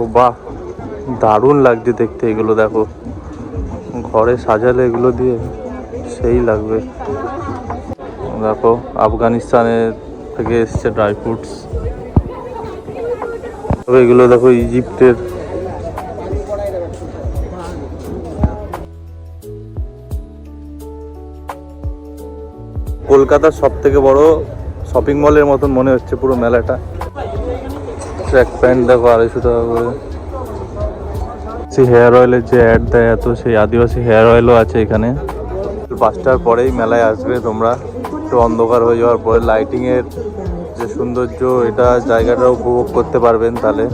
ও বাহ, দারুণ লাগছে দেখতে এগুলো। দেখো ঘরে সাজালে এগুলো দিয়ে সেই লাগবে। দেখো আফগানিস্তানের থেকে এসছে ড্রাই ফ্রুটস। এগুলো দেখো ইজিপ্টের। কলকাতার সব থেকে বড় শপিং মলের মতন মনে হচ্ছে পুরো মেলাটা। ট্র্যাক প্যান্ট দেখো 250 টাকা করে। সেই হেয়ার অয়েলের যে অ্যাড দেয় এত, সেই আদিবাসী হেয়ার অয়েলও আছে এখানে। 5টার পরেই মেলায় আসবে তোমরা, একটু অন্ধকার হয়ে যাওয়ার পরে লাইটিংয়ের যে সৌন্দর্য, এটা জায়গাটা উপভোগ করতে পারবেন। তাহলে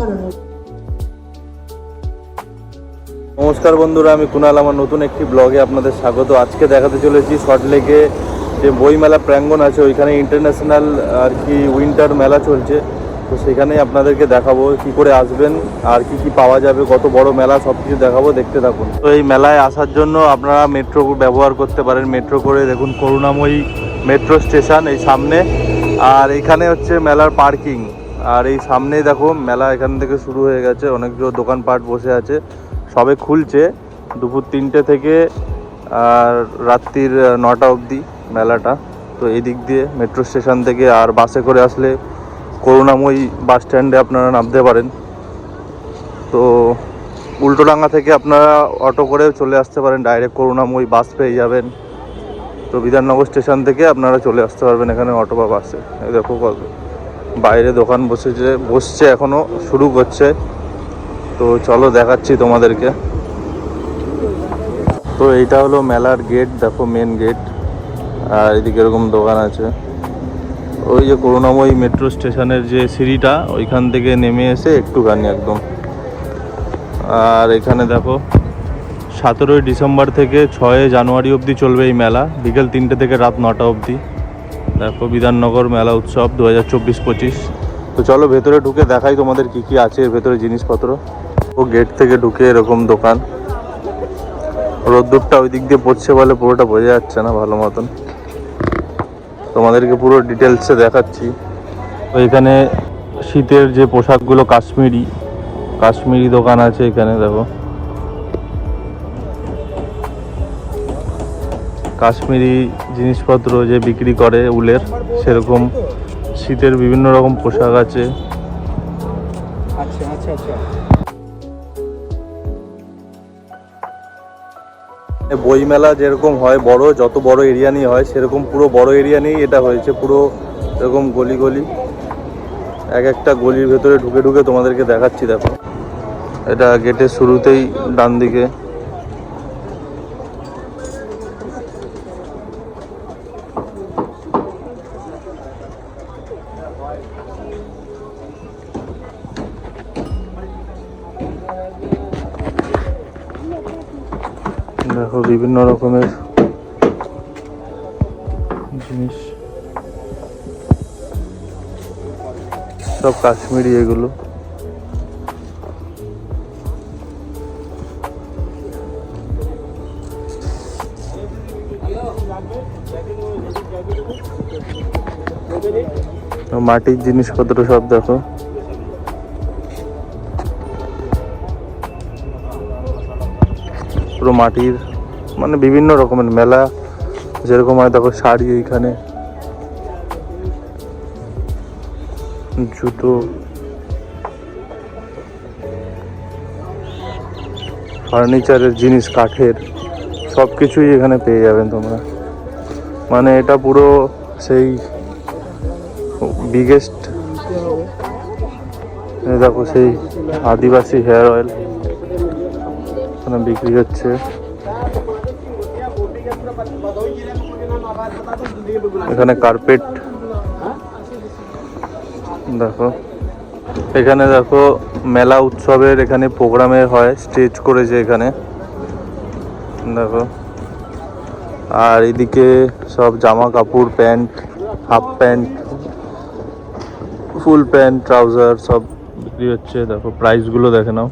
নমস্কার বন্ধুরা, আমি কুনাল, আমার নতুন একটি ব্লগে আপনাদের স্বাগত। আজকে দেখাতে চলেছি সল্টলেকে যে বইমেলা প্রাঙ্গণ আছে, ওইখানে ইন্টারন্যাশনাল আর কি উইন্টার মেলা চলছে। তো সেখানেই আপনাদেরকে দেখাবো কি করে আসবেন আর কি কি পাওয়া যাবে, কত বড় মেলা, সব কিছু দেখাবো, দেখতে থাকুন। তো এই মেলায় আসার জন্য আপনারা মেট্রো ব্যবহার করতে পারেন। মেট্রো করে দেখুন করুণাময়ী মেট্রো স্টেশন এই সামনে, আর এইখানে হচ্ছে মেলার পার্কিং। আর এই সামনেই দেখো মেলা এখান থেকে শুরু হয়ে গেছে, অনেকগুলো দোকানপাট বসে আছে, সবে খুলছে দুপুর 3টে থেকে আর রাত্রির 9টা অবধি মেলাটা। তো এই দিক দিয়ে মেট্রো স্টেশন থেকে আর বাসে করে আসলে করুণাময়ী বাস স্ট্যান্ডে আপনারা নামতে পারেন। তো উল্টোডাঙ্গা থেকে আপনারা অটো করে চলে আসতে পারেন, ডাইরেক্ট করুণাময়ী বাস পেয়ে যাবেন। তো বিধাননগর স্টেশন থেকে আপনারা চলে আসতে পারবেন এখানে অটো বা বাসে। এই দেখো বাইরে দোকান বসছে, এখনও শুরু করছে। তো চলো দেখাচ্ছি তোমাদেরকে। তো এইটা হলো মেলার গেট, দেখো মেন গেট। আর এদিকে এরকম দোকান আছে। ওই যে করুণাময়ী মেট্রো স্টেশনের যে সিঁড়িটা, ওইখান থেকে নেমে এসে একটুখানি একদম। আর এখানে দেখো 17ই ডিসেম্বর থেকে 6 জানুয়ারি অবধি চলবে এই মেলা, বিকেল 3টে থেকে রাত 9টা অবধি। দেখো বিধাননগর মেলা উৎসব 2024-25। তো চলো ভেতরে ঢুকে দেখাই তোমাদের কি কি আছে এর ভেতরে জিনিসপত্র। ও গেট থেকে ঢুকে এরকম দোকান, রোদ্দুরটা ওই দিক দিয়ে পড়ছে বলে পুরোটা বোঝা যাচ্ছে না ভালো মতন, তোমাদেরকে পুরো ডিটেলসে দেখাচ্ছি। তো এখানে শীতের যে পোশাকগুলো কাশ্মীরি দোকান আছে এখানে। দেখো কাশ্মীরি জিনিসপত্র যে বিক্রি করে উলের, সেরকম শীতের বিভিন্ন রকম পোশাক আছে। বইমেলা যেরকম হয় বড়, যত বড় এরিয়া নিয়ে হয় সেরকম পুরো বড় এরিয়া নিয়েই এটা হয়েছে। পুরো এরকম গলি গলি, এক একটা গলির ভেতরে ঢুকে ঢুকে তোমাদেরকে দেখাচ্ছি। দেখো এটা গেটের শুরুতেই ডান দিকে। দেখো বিভিন্ন রকমের জিনিস, সব কাশ্মীরি এগুলো। মাটির জিনিসপত্র সব দেখো। পুরো মাটির, মানে বিভিন্ন রকমের মেলা যেরকম হয়। দেখো শাড়ি, এইখানে জুতো, ফার্নিচারের জিনিস, কাঠের, সব কিছুই এখানে পেয়ে যাবেন তোমরা। মানে এটা পুরো সেই বিগেস্ট। দেখো সেই আদিবাসী হেয়ার অয়েল এখানে বিক্রি হচ্ছে। এখানে কার্পেট দেখো। এখানে দেখো মেলা উৎসবের এখানে প্রোগ্রামে হয়, স্টেজ করেছে এখানে দেখো। আর এদিকে সব জামা কাপড়, pant, half pant, full pant, trouser সব বিক্রি হচ্ছে। দেখো প্রাইসগুলো দেখে নাও।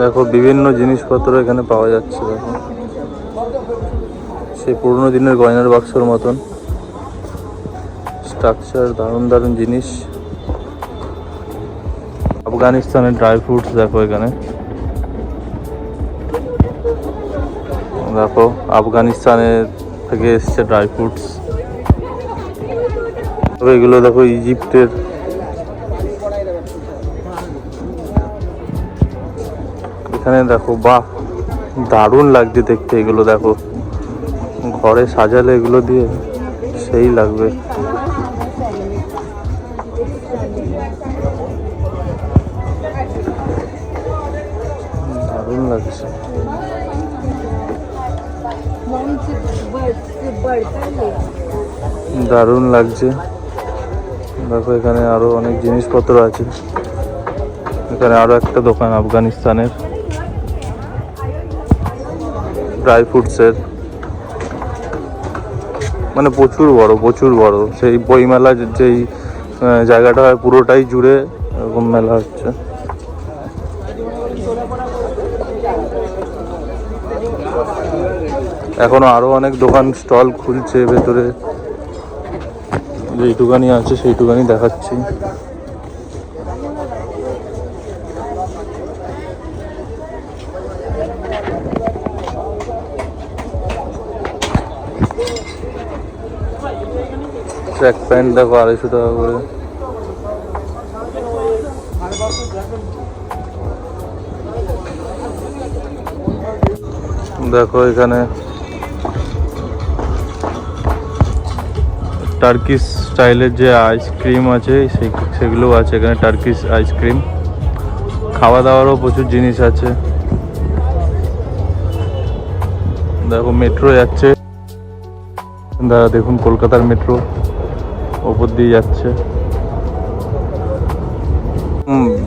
দেখো বিভিন্ন জিনিসপত্র এখানে পাওয়া যাচ্ছে। দেখো সেই পুরোনো দিনের গয়নার বাক্সর মতন স্ট্রাকচার, দারুণ দারুণ জিনিস। আফগানিস্তানের ড্রাই ফ্রুটস দেখো এখানে, দেখো আফগানিস্তানের থেকে এসছে ড্রাই ফ্রুটস। এগুলো দেখো ইজিপ্টের, এখানে দেখো বাহ দারুণ লাগছে দেখতে। এগুলো দেখো ঘরে সাজালে এগুলো দিয়ে সেই লাগবে। দারুণ লাগছে, দারুণ লাগছে। দেখো এখানে আরো অনেক জিনিসপত্র আছে। এখানে আরো একটা দোকান আফগানিস্তানের ড্রাই ফ্রুটসের, মানে প্রচুর বড়। সেই বইমেলা যেই জায়গাটা হয় পুরোটাই জুড়ে এরকম মেলা হচ্ছে। এখনো আরো অনেক দোকান স্টল খুলছে ভেতরে, যেইটুকানি আছে সেইটুকানি দেখাচ্ছি। ট্র্যাক প্যান্ট দেখো 250 টাকা করে। দেখো এখানে টার্কিশ স্টাইলের যে আইসক্রিম আছে সেগুলো আছে এখানে। টার্কিশ আইসক্রিম, খাওয়া দাওয়ারও প্রচুর জিনিস আছে। দেখো মেট্রো যাচ্ছে, দেখুন কলকাতার মেট্রো ওপর দিয়ে যাচ্ছে।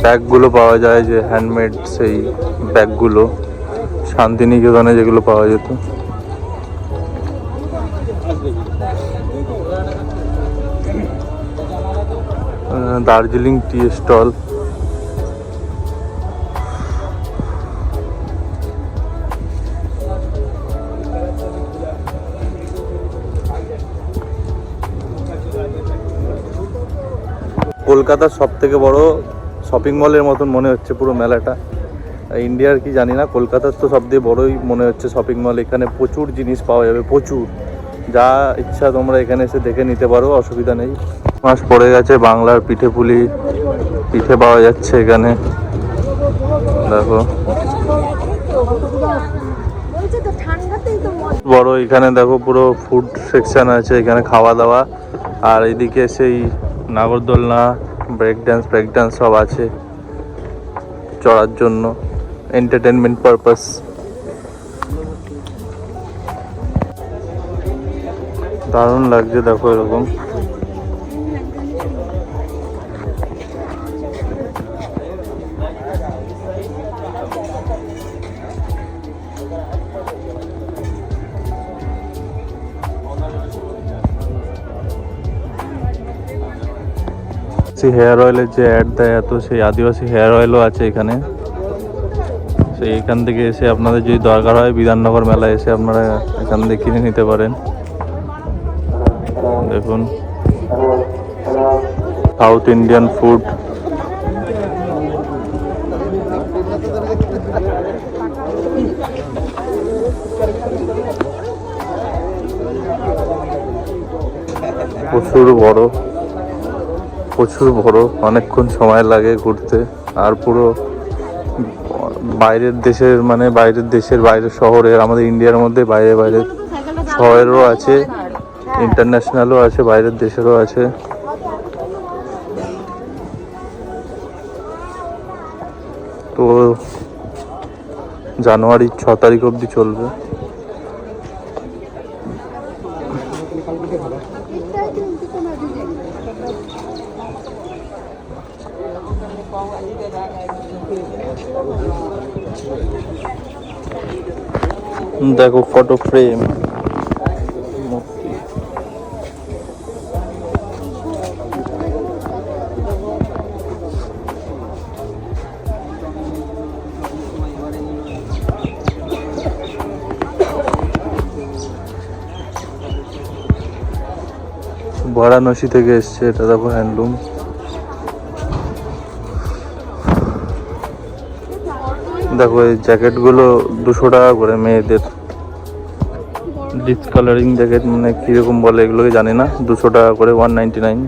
ব্যাগগুলো পাওয়া যায়, যে হ্যান্ডমেড সেই ব্যাগগুলো শান্তিনিকেতনে যেগুলো পাওয়া যেত। দার্জিলিং টি স্টল, কলকাতার সব থেকে বড় শপিং মলের মতন মনে হচ্ছে পুরো মেলাটা। ইন্ডিয়ার কি জানি না, কলকাতার তো সব থেকে বড়ই মনে হচ্ছে শপিং মল। এখানে প্রচুর জিনিস পাওয়া যাবে, প্রচুর, যা ইচ্ছা তোমরা এখানে এসে দেখে নিতে পারো, অসুবিধা নেই। মাস পড়ে গেছে, বাংলার পিঠে পাওয়া যাচ্ছে এখানে। দেখো বড়, এখানে দেখো পুরো ফুড সেকশন আছে, এখানে খাওয়া দাওয়া। আর এদিকে সেই নাগরদোলনা, ব্রেক ড্যান্স সব আছে চড়ার জন্য, এন্টারটেনমেন্ট পারপাস। দারুণ লাগছে দেখো এরকম। হেয়ার অয়েলের যে অ্যাড দেয়, তো সেই আদিবাসী হেয়ার অয়েলও আছে এখানে। সেই এখান থেকে এসে আপনাদের যদি দরকার হয় বিধাননগর মেলায় এসে আপনারা এখান থেকে কিনে নিতে পারেন। দেখুন সাউথ ইন্ডিয়ান ফুড, প্রচুর বড়, অনেকক্ষণ সময় লাগে ঘুরতে। আর পুরো বাইরের দেশের, মানে বাইরের শহরের, আমাদের ইন্ডিয়ার মধ্যে বাইরের শহরেরও আছে, ইন্টারন্যাশনালও আছে, বাইরের দেশেরও আছে। তো জানুয়ারির 6 তারিখ অবধি চলবে। দেখো ফটো ফ্রেম, বারাণসী থেকে এসছে, এটা দেখো হ্যান্ডলুম। দেখো এই জ্যাকেটগুলো 200 টাকা করে মেয়েদের, ডিসকালারিং জ্যাকেট, মানে কীরকম বলে এগুলোকে জানি না। 200 টাকা করে, 199।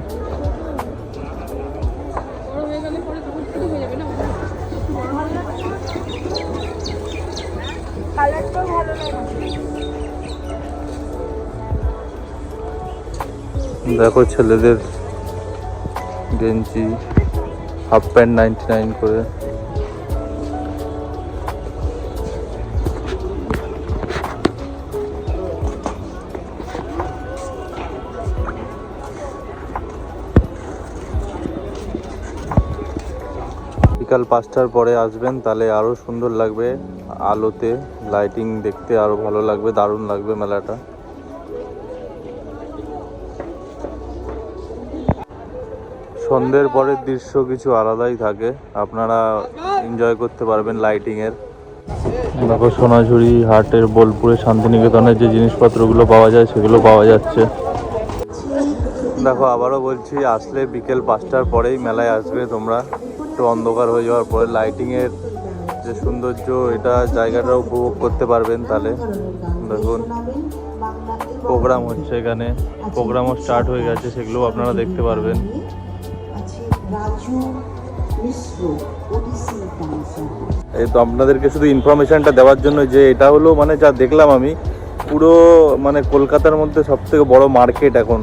দেখো ছেলেদের গেঞ্জি, হাফ প্যান্ট 99 করে। বিকাল 5টার পরে আসবেন, তাহলে আরও সুন্দর লাগবে, আলোতে লাইটিং দেখতে আরও ভালো লাগবে, দারুণ লাগবে মেলাটা। সন্ধ্যের পরের দৃশ্য কিছু আলাদাই থাকে, আপনারা এনজয় করতে পারবেন লাইটিংয়ের। দেখো সোনাঝুরি হাটের বোলপুরে শান্তিনিকেতনের যে জিনিসপত্রগুলো পাওয়া যায় সেগুলো পাওয়া যাচ্ছে। দেখো আবারও বলছি, আসলে বিকেল 5টার পরেই মেলায় আসবে তোমরা, একটু অন্ধকার হয়ে যাওয়ার পরে লাইটিংয়ের যে সৌন্দর্য, এটা জায়গাটা উপভোগ করতে পারবেন। তাহলে দেখুন প্রোগ্রাম হচ্ছে এখানে, প্রোগ্রামও স্টার্ট হয়ে গেছে, সেগুলো আপনারা দেখতে পারবেন। এই তো আপনাদেরকে শুধু ইনফরমেশনটা দেওয়ার জন্য যে এটা হলো মানে যা দেখলাম আমি, পুরো মানে কলকাতার মধ্যে সবথেকে বড় মার্কেট। এখন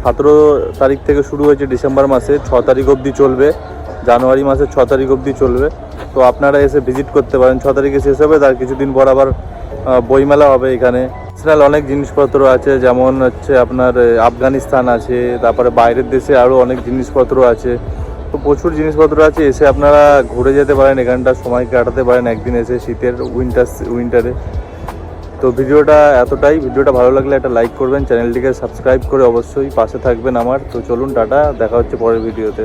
17 তারিখ থেকে শুরু হয়েছে, ডিসেম্বর মাসে 6 তারিখ অবধি চলবে, জানুয়ারি মাসের 6 তারিখ অবধি চলবে। তো আপনারা এসে ভিজিট করতে পারেন। 6 তারিখে শেষ হবে, তার কিছুদিন পর আবার বইমেলা হবে এখানে। ন্যাশনাল অনেক জিনিসপত্র আছে, যেমন হচ্ছে আপনার আফগানিস্তান আছে, তারপরে বাইরের দেশে আরও অনেক জিনিসপত্র আছে। তো প্রচুর জিনিসপত্র আছে, এসে আপনারা ঘুরে যেতে পারেন, এখানটা সময় কাটাতে পারেন একদিন এসে, শীতের উইন্টারে। তো ভিডিওটা এতটাই। ভিডিওটা ভালো লাগলে একটা লাইক করবেন, চ্যানেলটিকে সাবস্ক্রাইব করে অবশ্যই পাশে থাকবেন আমার। তো চলুন টাটা, দেখা হচ্ছে পরের ভিডিওতে।